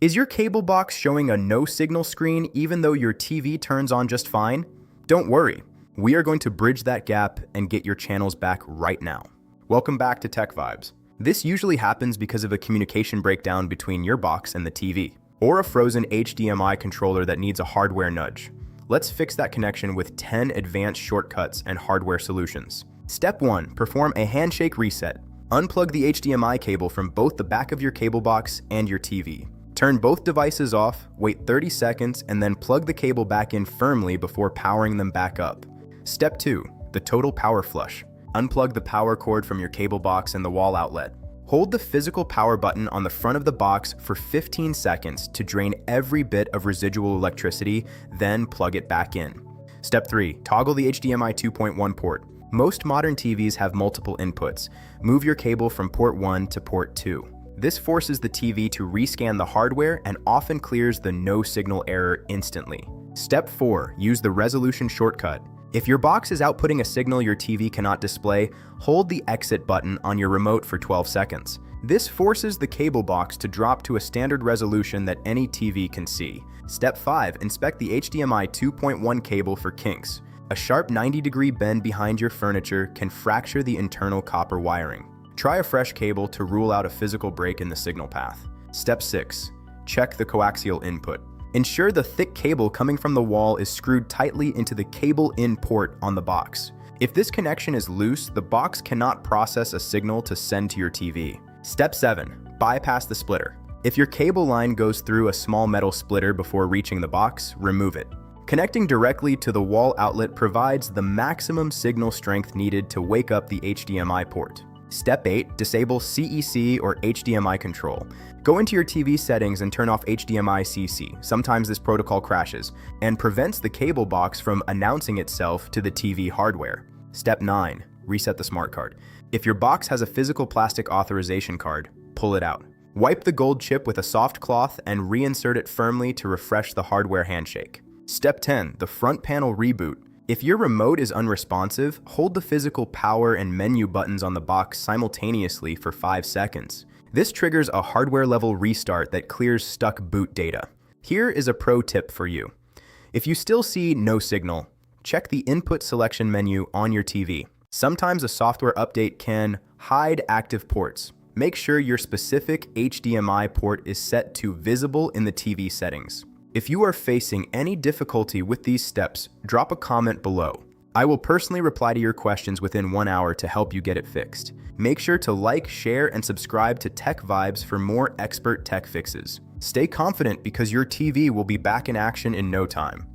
Is your cable box showing a no signal screen even though your TV turns on just fine? Don't worry, we are going to bridge that gap and get your channels back right now. Welcome back to TechVibes. This usually happens because of a communication breakdown between your box and the TV, or a frozen HDMI controller that needs a hardware nudge. Let's fix that connection with 10 advanced shortcuts and hardware solutions. Step 1. Perform a handshake reset. Unplug the HDMI cable from both the back of your cable box and your TV. Turn both devices off, wait 30 seconds, and then plug the cable back in firmly before powering them back up. Step 2. The total power flush. Unplug the power cord from your cable box and the wall outlet. Hold the physical power button on the front of the box for 15 seconds to drain every bit of residual electricity, then plug it back in. Step 3. Toggle the HDMI 2.1 port. Most modern TVs have multiple inputs. Move your cable from port 1 to port 2. This forces the TV to rescan the hardware and often clears the no signal error instantly. Step 4. Use the resolution shortcut. If your box is outputting a signal your TV cannot display, hold the exit button on your remote for 12 seconds. This forces the cable box to drop to a standard resolution that any TV can see. Step 5. Inspect the HDMI 2.1 cable for kinks. A sharp 90-degree bend behind your furniture can fracture the internal copper wiring. Try a fresh cable to rule out a physical break in the signal path. Step 6. Check the coaxial input. Ensure the thick cable coming from the wall is screwed tightly into the cable in port on the box. If this connection is loose, the box cannot process a signal to send to your TV. Step 7. Bypass the splitter. If your cable line goes through a small metal splitter before reaching the box, remove it. Connecting directly to the wall outlet provides the maximum signal strength needed to wake up the HDMI port. Step 8. Disable CEC or HDMI control. Go into your TV settings and turn off HDMI CC. Sometimes this protocol crashes and prevents the cable box from announcing itself to the TV hardware. Step 9. Reset the smart card. If your box has a physical plastic authorization card, pull it out. Wipe the gold chip with a soft cloth and reinsert it firmly to refresh the hardware handshake. Step 10. The front panel reboot. If your remote is unresponsive, hold the physical power and menu buttons on the box simultaneously for 5 seconds. This triggers a hardware-level restart that clears stuck boot data. Here is a pro tip for you. If you still see no signal, check the input selection menu on your TV. Sometimes a software update can hide active ports. Make sure your specific HDMI port is set to visible in the TV settings. If you are facing any difficulty with these steps, drop a comment below. I will personally reply to your questions within 1 hour to help you get it fixed. Make sure to like, share, and subscribe to TechVibes for more expert tech fixes. Stay confident because your TV will be back in action in no time.